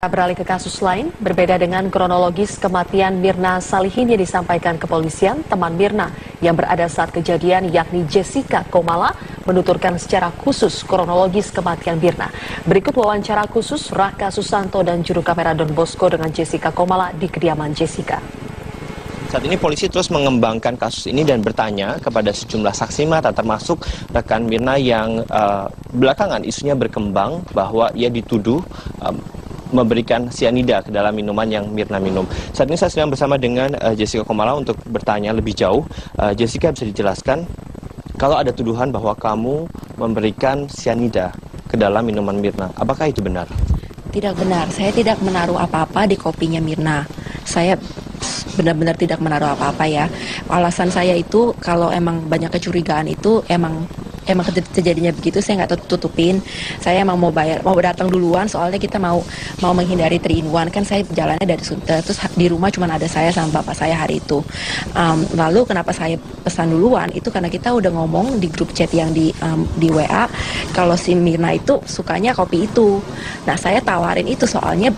Beralih ke kasus lain, berbeda dengan kronologis kematian Mirna Salihin yang disampaikan kepolisian, teman Mirna yang berada saat kejadian yakni Jessica Komala menuturkan secara khusus kronologis kematian Mirna. Berikut wawancara khusus Raka Susanto dan juru kamera Don Bosco dengan Jessica Komala di kediaman Jessica. Saat ini polisi terus mengembangkan kasus ini dan bertanya kepada sejumlah saksi mata termasuk rekan Mirna yang belakangan isunya berkembang bahwa ia dituduh memberikan sianida ke dalam minuman yang Mirna minum. Saat ini saya sedang bersama dengan Jessica Komala untuk bertanya lebih jauh. Jessica, bisa dijelaskan kalau ada tuduhan bahwa kamu memberikan sianida ke dalam minuman Mirna, apakah itu benar? Tidak benar, saya tidak menaruh apa-apa di kopinya Mirna. Saya benar-benar tidak menaruh apa-apa ya. Alasan saya itu kalau emang banyak kecurigaan itu emang terjadinya begitu, saya nggak tutupin. Saya emang mau datang duluan, soalnya kita mau menghindari 3-in-1 kan. Saya jalannya dari Sunter, terus di rumah cuma ada saya sama bapak saya hari itu. Lalu kenapa saya pesan duluan itu karena kita udah ngomong di grup chat yang di WA kalau si Mirna itu sukanya kopi itu. Nah, saya tawarin itu soalnya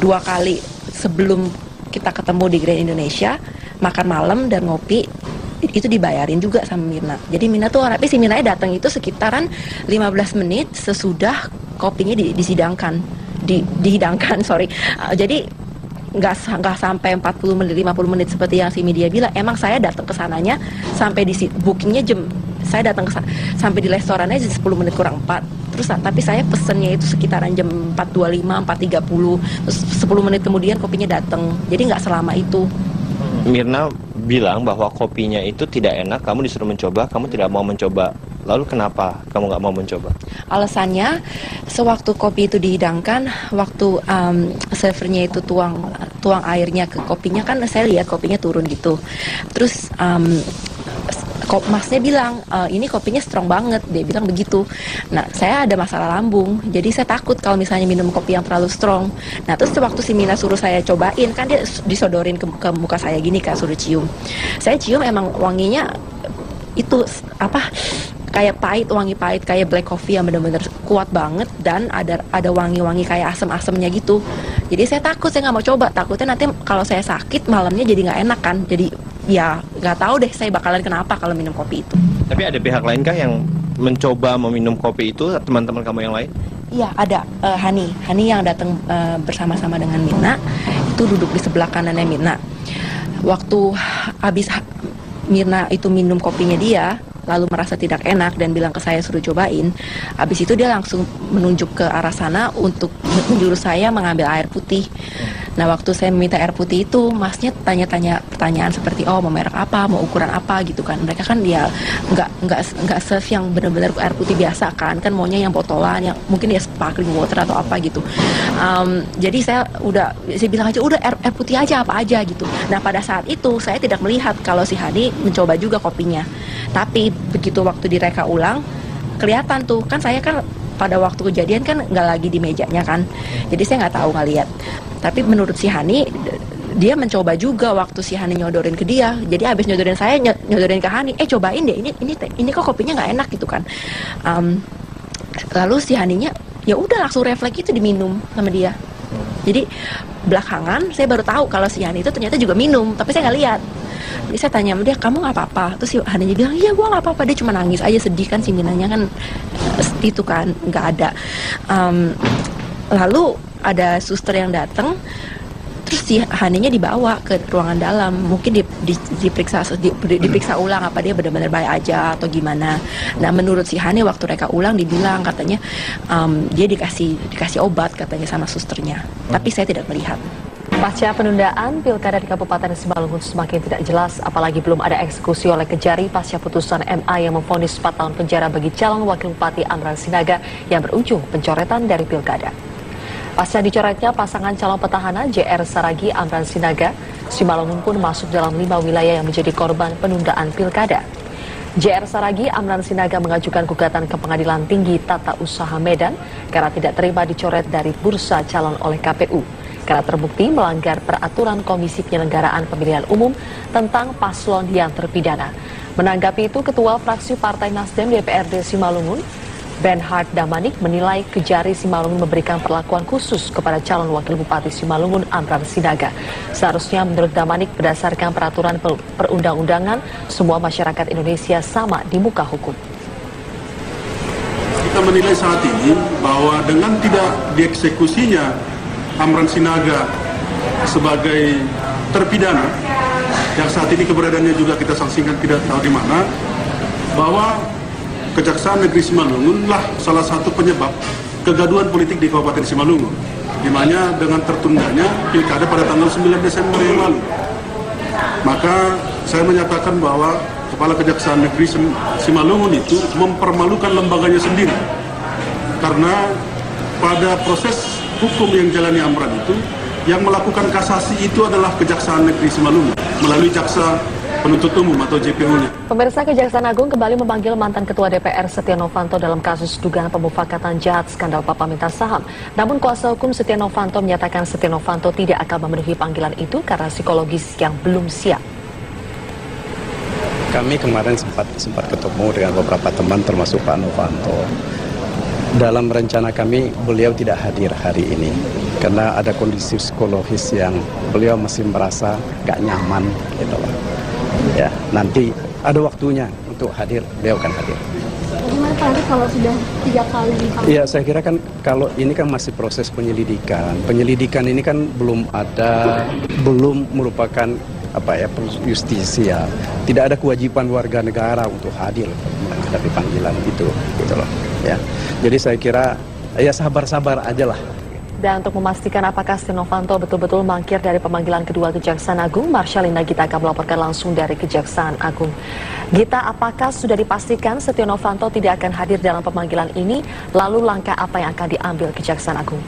2 kali sebelum kita ketemu di Grand Indonesia makan malam dan ngopi itu dibayarin juga sama Mirna. Jadi Mirna tuh tapi si Mirna datang itu sekitaran 15 menit sesudah kopinya dihidangkan. Jadi nggak sampai 40 menit 50 menit seperti yang si media bilang. Emang saya datang ke sananya sampai di bookingnya saya datang ke sampai di restorannya 10 menit kurang 4. Terus tapi saya pesennya itu sekitaran jam 4.25, 4.30. Terus 10 menit kemudian kopinya datang. Jadi nggak selama itu. Mirna bilang bahwa kopinya itu tidak enak, kamu disuruh mencoba, kamu tidak mau mencoba. Lalu kenapa kamu nggak mau mencoba? Alasannya, sewaktu kopi itu dihidangkan, waktu servernya itu tuang airnya ke kopinya kan saya lihat kopinya turun gitu. Terus masnya bilang, ini kopinya strong banget, dia bilang begitu. Nah, saya ada masalah lambung, jadi saya takut kalau misalnya minum kopi yang terlalu strong. Nah, terus waktu si Mina suruh saya cobain, kan dia disodorin ke muka saya gini, Kak, suruh cium. Saya cium emang wanginya itu kayak pahit, wangi pahit, kayak black coffee yang benar-benar kuat banget, dan ada wangi-wangi kayak asem-asemnya gitu. Jadi saya takut, saya nggak mau coba, takutnya nanti kalau saya sakit malamnya jadi nggak enak kan. Jadi ya nggak tahu deh saya bakalan kenapa kalau minum kopi itu. Tapi ada pihak lain kah yang mencoba meminum kopi itu, teman-teman kamu yang lain? Iya, ada Hani yang datang bersama-sama dengan Mirna, itu duduk di sebelah kanannya Mirna. Waktu habis Mirna itu minum kopinya dia, lalu merasa tidak enak dan bilang ke saya suruh cobain. Habis itu dia langsung menunjuk ke arah sana untuk menyuruh saya mengambil air putih. Nah, waktu saya meminta air putih itu, masnya tanya-tanya pertanyaan seperti, oh mau merek apa, mau ukuran apa gitu kan. Mereka kan dia nggak serve yang benar-benar air putih biasa kan maunya yang botolan, yang mungkin ya sparkling water atau apa gitu. Jadi saya bilang aja udah air putih aja apa aja gitu. Nah, pada saat itu saya tidak melihat kalau si Hani mencoba juga kopinya. Tapi begitu waktu direka ulang, kelihatan tuh kan, saya kan pada waktu kejadian kan nggak lagi di mejanya kan, jadi saya nggak tahu, nggak lihat. Tapi menurut si Hani, dia mencoba juga waktu si Hani nyodorin ke dia. Jadi abis nyodorin saya, nyodorin ke Hani, cobain deh, ini kok kopinya nggak enak gitu kan. Lalu si Haninya ya udah langsung refleks itu diminum sama dia. Jadi belakangan saya baru tahu kalau si Hani itu ternyata juga minum, tapi saya nggak lihat. Jadi saya tanya sama dia, kamu nggak apa-apa? Terus si Haninya bilang, iya gua nggak apa-apa. Dia cuma nangis aja, sedih kan, si Minanya kan itu kan nggak ada. Lalu ada suster yang datang, terus si Haninya dibawa ke ruangan dalam, mungkin diperiksa ulang apa dia benar-benar baik aja atau gimana. Nah, menurut si Hani waktu reka ulang dibilang katanya dia dikasih obat katanya sama susternya, tapi saya tidak melihat. Pasca penundaan, pilkada di Kabupaten Simalungun semakin tidak jelas, apalagi belum ada eksekusi oleh Kejari pasca putusan MA yang memvonis 4 tahun penjara bagi calon wakil bupati Amran Sinaga yang berujung pencoretan dari pilkada. Pasca dicoretnya pasangan calon petahana JR Saragi Amran Sinaga, Simalungun pun masuk dalam 5 wilayah yang menjadi korban penundaan pilkada. JR Saragi Amran Sinaga mengajukan gugatan ke Pengadilan Tinggi Tata Usaha Medan karena tidak terima dicoret dari bursa calon oleh KPU. Karena terbukti melanggar peraturan Komisi Penyelenggaraan Pemilihan Umum tentang paslon yang terpidana. Menanggapi itu, Ketua Fraksi Partai Nasdem DPRD Simalungun, Benhard Damanik menilai Kejari Simalungun memberikan perlakuan khusus kepada calon wakil bupati Simalungun Amran Sinaga. Seharusnya menurut Damanik berdasarkan peraturan perundang-undangan, semua masyarakat Indonesia sama di muka hukum. Kita menilai saat ini bahwa dengan tidak dieksekusinya Amran Sinaga sebagai terpidana, yang saat ini keberadaannya juga kita saksikan tidak tahu di mana, bahwa Kejaksaan Negeri Simalungun lah salah satu penyebab kegaduhan politik di Kabupaten Simalungun, di mana dengan tertundanya pilkada pada tanggal 9 Desember yang lalu. Maka saya menyatakan bahwa Kepala Kejaksaan Negeri Simalungun itu mempermalukan lembaganya sendiri, karena pada proses hukum yang jalani Amran itu, yang melakukan kasasi itu adalah Kejaksaan Negeri Simalungun melalui Jaksa Penuntut Umum atau JPU-nya. Pemirsa, Kejaksaan Agung kembali memanggil mantan Ketua DPR Setia Novanto dalam kasus dugaan pemufakatan jahat skandal Papa Minta Saham. Namun kuasa hukum Setia Novanto menyatakan Setia Novanto tidak akan memenuhi panggilan itu karena psikologis yang belum siap. Kami kemarin sempat ketemu dengan beberapa teman termasuk Pak Novanto. Dalam rencana kami, beliau tidak hadir hari ini karena ada kondisi psikologis yang beliau masih merasa gak nyaman gitu loh. Ya, nanti ada waktunya untuk hadir, beliau akan hadir. Bagaimana Pak kalau sudah 3 kali dipanggil? Iya, saya kira kan kalau ini kan masih proses penyelidikan. Penyelidikan ini kan belum merupakan justisia. Tidak ada kewajiban warga negara untuk hadir menghadapi panggilan itu, gitu loh. Ya, jadi saya kira ya sabar-sabar aja lah. Dan untuk memastikan apakah Setia Novanto betul-betul mangkir dari pemanggilan kedua Kejaksaan Agung, Marshalina Gita akan melaporkan langsung dari Kejaksaan Agung. Gita, apakah sudah dipastikan Setia Novanto tidak akan hadir dalam pemanggilan ini? Lalu langkah apa yang akan diambil Kejaksaan Agung?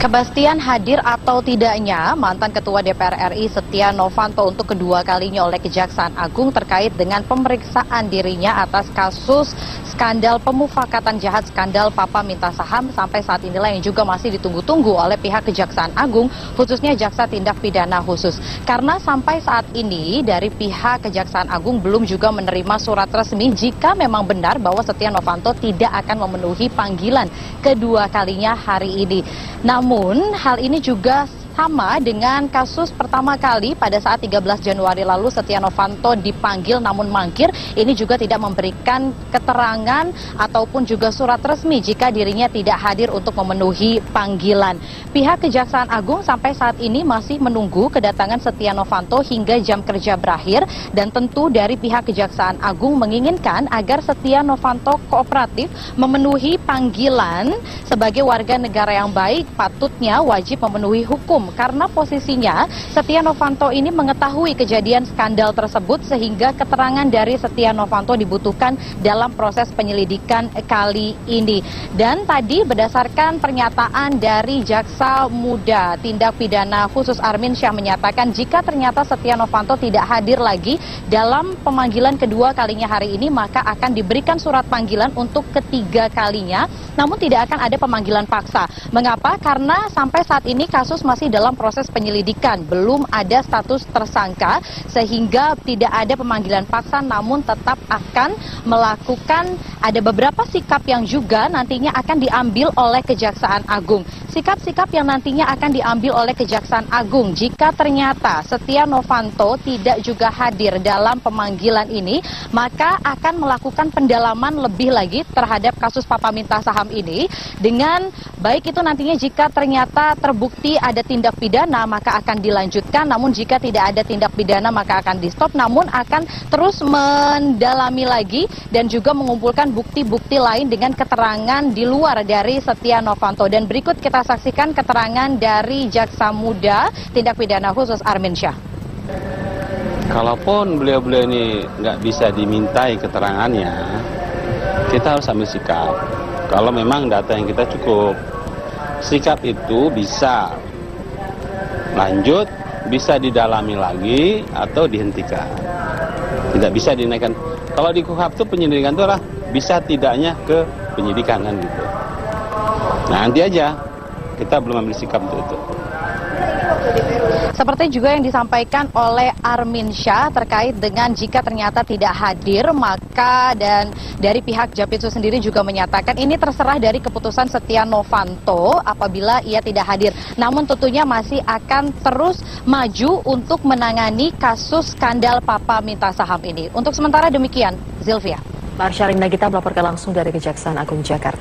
Kepastian hadir atau tidaknya mantan Ketua DPR RI Setia Novanto untuk kedua kalinya oleh Kejaksaan Agung terkait dengan pemeriksaan dirinya atas kasus skandal pemufakatan jahat skandal Papa Minta Saham sampai saat inilah yang juga masih ditunggu-tunggu oleh pihak Kejaksaan Agung, khususnya Jaksa Tindak Pidana Khusus. Karena sampai saat ini dari pihak Kejaksaan Agung belum juga menerima surat resmi jika memang benar bahwa Setia Novanto tidak akan memenuhi panggilan kedua kalinya hari ini. Namun hal ini juga sama dengan kasus pertama kali pada saat 13 Januari lalu Setia Novanto dipanggil namun mangkir. Ini juga tidak memberikan keterangan ataupun juga surat resmi jika dirinya tidak hadir untuk memenuhi panggilan. Pihak Kejaksaan Agung sampai saat ini masih menunggu kedatangan Setia Novanto hingga jam kerja berakhir, dan tentu dari pihak Kejaksaan Agung menginginkan agar Setia Novanto kooperatif memenuhi panggilan. Sebagai warga negara yang baik patutnya wajib memenuhi hukum, karena posisinya Setia Novanto ini mengetahui kejadian skandal tersebut sehingga keterangan dari Setia Novanto dibutuhkan dalam proses penyelidikan kali ini. Dan tadi berdasarkan pernyataan dari Jaksa Muda Tindak Pidana Khusus Armin Syah menyatakan jika ternyata Setia Novanto tidak hadir lagi dalam pemanggilan kedua kalinya hari ini, maka akan diberikan surat panggilan untuk ketiga kalinya, namun tidak akan ada pemanggilan paksa. Mengapa? Karena sampai saat ini kasus masih dalam proses penyelidikan, belum ada status tersangka sehingga tidak ada pemanggilan paksa, namun tetap akan melakukan ada beberapa sikap yang juga nantinya akan diambil oleh Kejaksaan Agung. Sikap-sikap yang nantinya akan diambil oleh Kejaksaan Agung jika ternyata Setia Novanto tidak juga hadir dalam pemanggilan ini, maka akan melakukan pendalaman lebih lagi terhadap kasus Papa Minta Saham ini, dengan baik itu nantinya jika ternyata terbukti ada tindak pidana maka akan dilanjutkan, namun jika tidak ada tindak pidana maka akan di stop, namun akan terus mendalami lagi dan juga mengumpulkan bukti-bukti lain dengan keterangan di luar dari Setia Novanto. Dan berikut kita saksikan keterangan dari Jaksa Muda Tindak Pidana Khusus Armin Syah. Kalaupun beliau-beliau ini nggak bisa dimintai keterangannya, kita harus ambil sikap. Kalau memang data yang kita cukup, sikap itu bisa lanjut, bisa didalami lagi atau dihentikan. Tidak bisa dinaikkan. Kalau di KUHP itu penyelidikan itu adalah bisa tidaknya ke penyidikan kan gitu. Nah, nanti aja kita belum ambil sikap untuk itu. Seperti juga yang disampaikan oleh Armin Syah terkait dengan jika ternyata tidak hadir, maka dan dari pihak Japitsus sendiri juga menyatakan ini terserah dari keputusan Setia Novanto apabila ia tidak hadir. Namun tentunya masih akan terus maju untuk menangani kasus skandal Papa Minta Saham ini. Untuk sementara demikian, Zilvia. Marsha Rinda kita melaporkan langsung dari Kejaksaan Agung Jakarta.